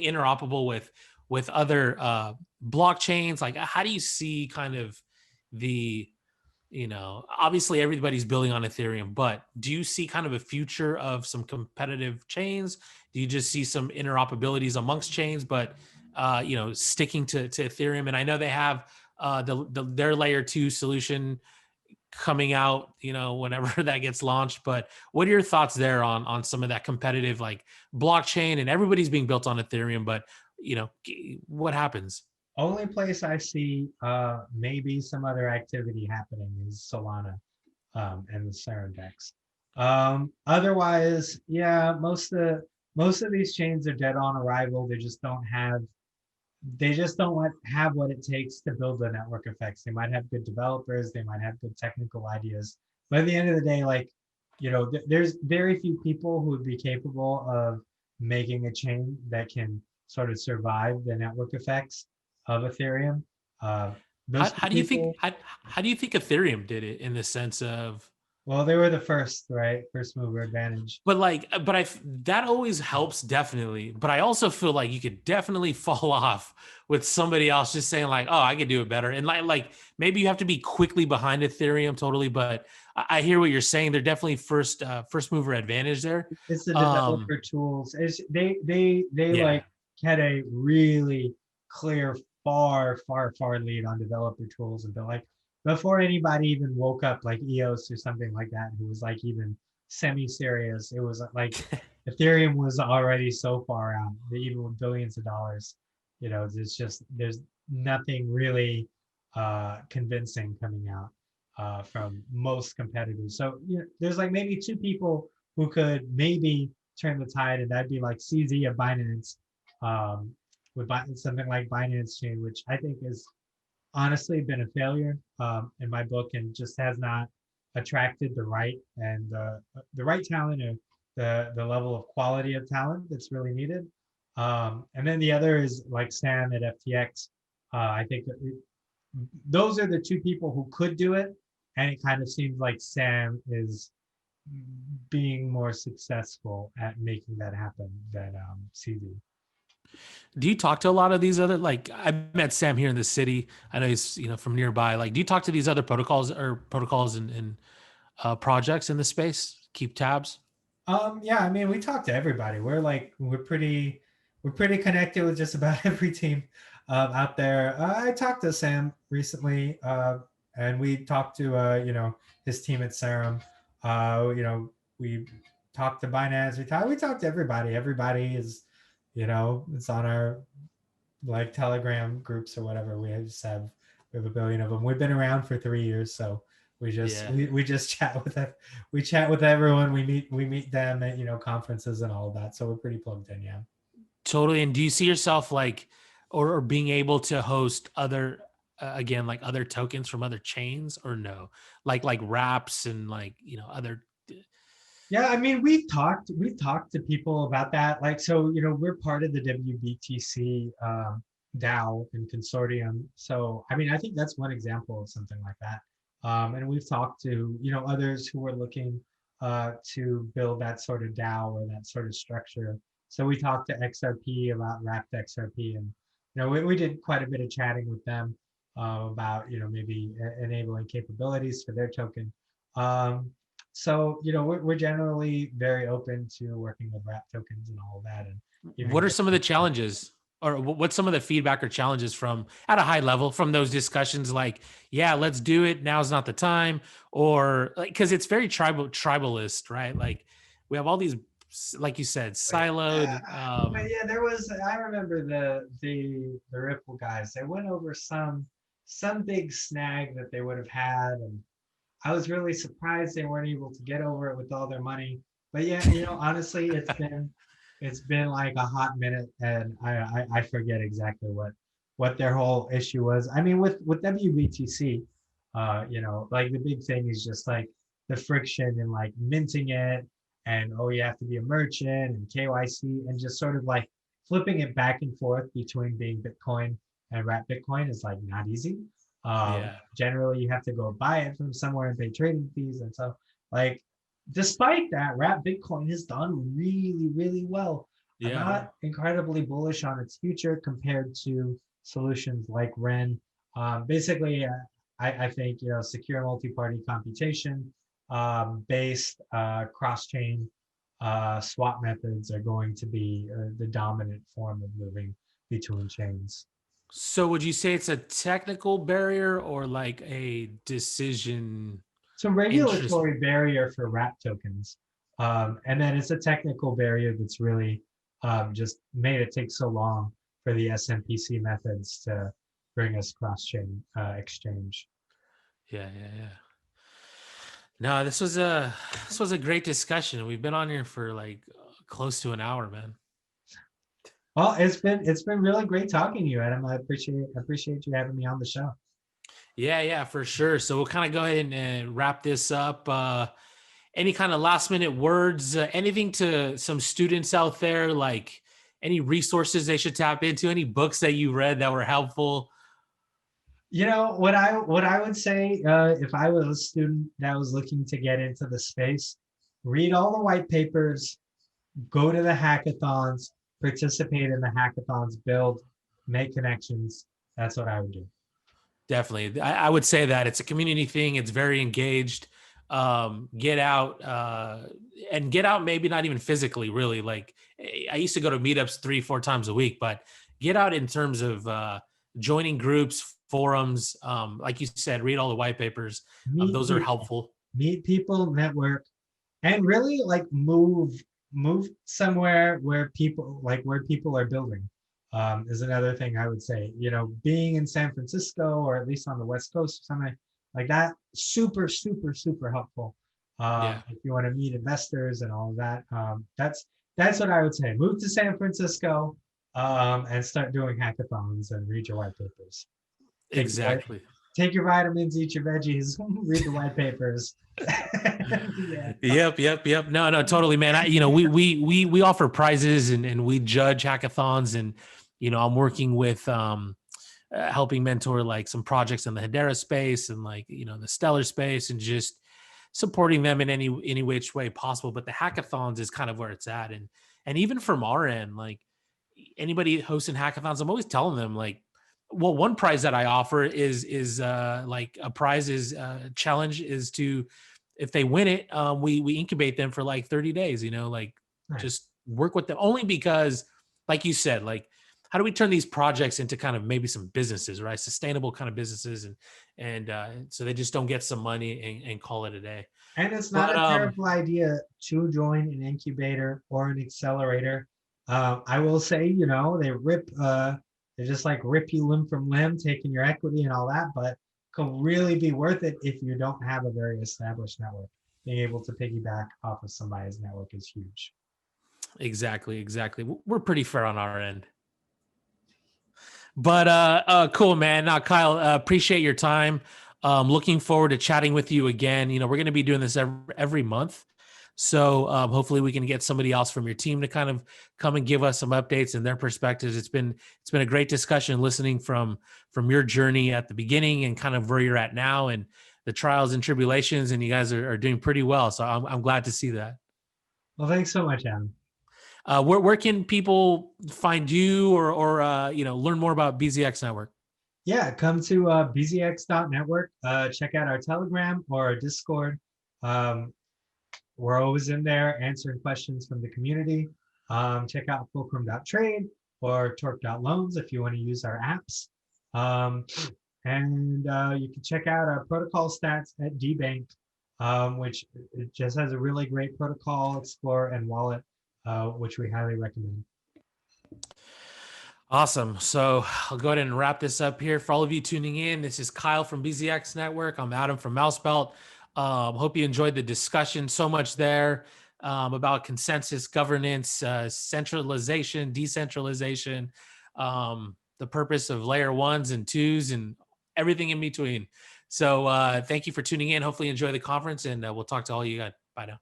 interoperable with other blockchains? Like how do you see kind of the obviously everybody's building on Ethereum, but do you see kind of a future of some competitive chains? Do you just see some interoperabilities amongst chains, but sticking to Ethereum? And I know they have their layer 2 solution coming out, whenever that gets launched. But what are your thoughts there on some of that competitive like blockchain, and everybody's being built on Ethereum, but what happens? Only place I see maybe some other activity happening is Solana, and the Sarin DEX. Otherwise, yeah, most of these chains are dead on arrival. They just don't have what it takes to build the network effects. They might have good developers, they might have good technical ideas, but at the end of the day, like there's very few people who would be capable of making a chain that can sort of survive the network effects of Ethereum. Uh, those few How do you think people, how do you think Ethereum did it in the sense of well, they were the first, right? First mover advantage. but like but that always helps definitely, but I also feel like you could definitely fall off with somebody else just saying like, oh, I could do it better, and like maybe you have to be quickly behind Ethereum totally, but I hear what you're saying. They're definitely first mover advantage there. It's the um developer tools. They yeah. like had a really clear, far lead on developer tools, and they're like before anybody even woke up, like EOS or something like that, who was like even semi-serious. It was like Ethereum was already so far out that even with billions of dollars, there's nothing really convincing coming out from most competitors. So there's like maybe two people who could maybe turn the tide, and that'd be like CZ of Binance, um, with something like Binance Chain, which I think is honestly been a failure in my book, and just has not attracted the right talent, or the level of quality of talent that's really needed. And then the other is like Sam at FTX. I think that those are the two people who could do it, and it kind of seems like Sam is being more successful at making that happen than CZ. Do you talk to a lot of these other, like I met Sam here in the city. I know he's, from nearby. Like, do you talk to these other protocols and projects in the space? Keep tabs? Yeah, I mean, we talk to everybody. We're pretty connected with just about every team out there. I talked to Sam recently, and we talked to his team at Serum. We talked to Binance. We talked to everybody. Everybody is, it's on our like Telegram groups or whatever. We have a billion of them. We've been around for 3 years, so we just Yeah, we just chat with them. We chat with everyone. We meet them at conferences and all of that. So we're pretty plugged in. Yeah. totally. And do you see yourself like, or being able to host other, again, like other tokens from other chains, or no, like wraps and like, other. Yeah, I mean, we've talked to people about that. Like, so we're part of the WBTC DAO and consortium. So I mean, I think that's one example of something like that. And we've talked to others who are looking to build that sort of DAO or that sort of structure. So we talked to XRP about Wrapped XRP, and we did quite a bit of chatting with them about maybe enabling capabilities for their token. So we're generally very open to working with wrap tokens and all of that, and even What are some of the getting challenges, or what's some of the feedback or challenges from at a high level from those discussions? Like, yeah, let's do it. Now's not the time, or like, because it's very tribalist, right? Like, we have all these, like you said, siloed. but yeah, I remember the Ripple guys. They went over some big snag that they would have had, and I was really surprised they weren't able to get over it with all their money. But yeah, honestly, it's been like a hot minute, and I forget exactly what their whole issue was. I mean, with WBTC, like the big thing is just like the friction and like minting it, and oh, you have to be a merchant and KYC, and just sort of like flipping it back and forth between being Bitcoin and wrap Bitcoin is like not easy. Yeah, Generally, you have to go buy it from somewhere and pay trading fees, and so like despite that, wrap Bitcoin has done really, really well. I'm yeah, not incredibly bullish on its future compared to solutions like Ren. Basically, I think secure multi-party computation based cross-chain swap methods are going to be the dominant form of moving between chains. So would you say it's a technical barrier or like a decision So interest? regulatory barrier for wrap tokens, and then it's a technical barrier that's really just made it take so long for the SMPC methods to bring us cross-chain exchange. Yeah, yeah, yeah. No, this was a great discussion. We've been on here for like close to an hour, man. Well, it's been really great talking to you, Adam. I appreciate you having me on the show. Yeah, yeah, for sure. So we'll kind of go ahead and wrap this up. any kind of last minute words, anything to some students out there, like any resources they should tap into, any books that you read that were helpful? You know, what I would say, if I was a student that was looking to get into the space, read all the white papers, go to the hackathons, participate in the hackathons, build, make connections. That's what I would do. Definitely. I would say that it's a community thing. It's very engaged. Get out and get out, maybe not even physically, really. Like I used to go to meetups 3-4 times a week, but get out in terms of joining groups, forums. Like you said, read all the white papers. Meet Those are people, helpful. meet people, network, and really like move somewhere where people are building. Is another thing I would say. You know, being in San Francisco or at least on the West Coast or something like that, super helpful. Yeah. If you want to meet investors and all of that, that's what I would say. Move to San Francisco and start doing hackathons and read your white papers. Exactly. Take your vitamins, eat your veggies, read the white papers. Yeah. Yep. No, totally, man. We offer prizes and we judge hackathons, and I'm working with helping mentor like some projects in the Hedera space and like the Stellar space, and just supporting them in any which way possible. But the hackathons is kind of where it's at, and even from our end, like anybody hosting hackathons, I'm always telling them like, well, one prize that I offer is like a prize is challenge is to, if they win it, we incubate them for like 30 days, like Nice. just work with them, only because like you said, like how do we turn these projects into kind of maybe some businesses, right? Sustainable kind of businesses, and so they just don't get some money and call it a day. And it's not But a terrible idea to join an incubator or an accelerator. I will say, they just like rip you limb from limb, taking your equity and all that, but can really be worth it if you don't have a very established network. Being able to piggyback off of somebody's network is huge. Exactly. We're pretty fair on our end. But cool, man. Now, Kyle, appreciate your time. Looking forward to chatting with you again. We're going to be doing this every month. So hopefully we can get somebody else from your team to kind of come and give us some updates and their perspectives. It's been a great discussion, listening from your journey at the beginning and kind of where you're at now, and the trials and tribulations, and you guys are doing pretty well. So I'm glad to see that. Well, thanks so much, Adam. Where can people find you or learn more about bZx Network? Yeah, come to bZx.network. Check out our Telegram or our Discord. We're always in there answering questions from the community. Check out Fulcrum.trade or Torque.loans if you want to use our apps. And you can check out our protocol stats at dbank, which it just has a really great protocol, Explorer, and wallet, which we highly recommend. Awesome. So I'll go ahead and wrap this up here. For all of you tuning in, this is Kyle from bZx Network. I'm Adam from MouseBelt. Hope you enjoyed the discussion. So much there about consensus, governance, centralization, decentralization, the purpose of layer 1s and 2s, and everything in between. So thank you for tuning in. Hopefully you enjoy the conference, and we'll talk to all you guys. Bye now.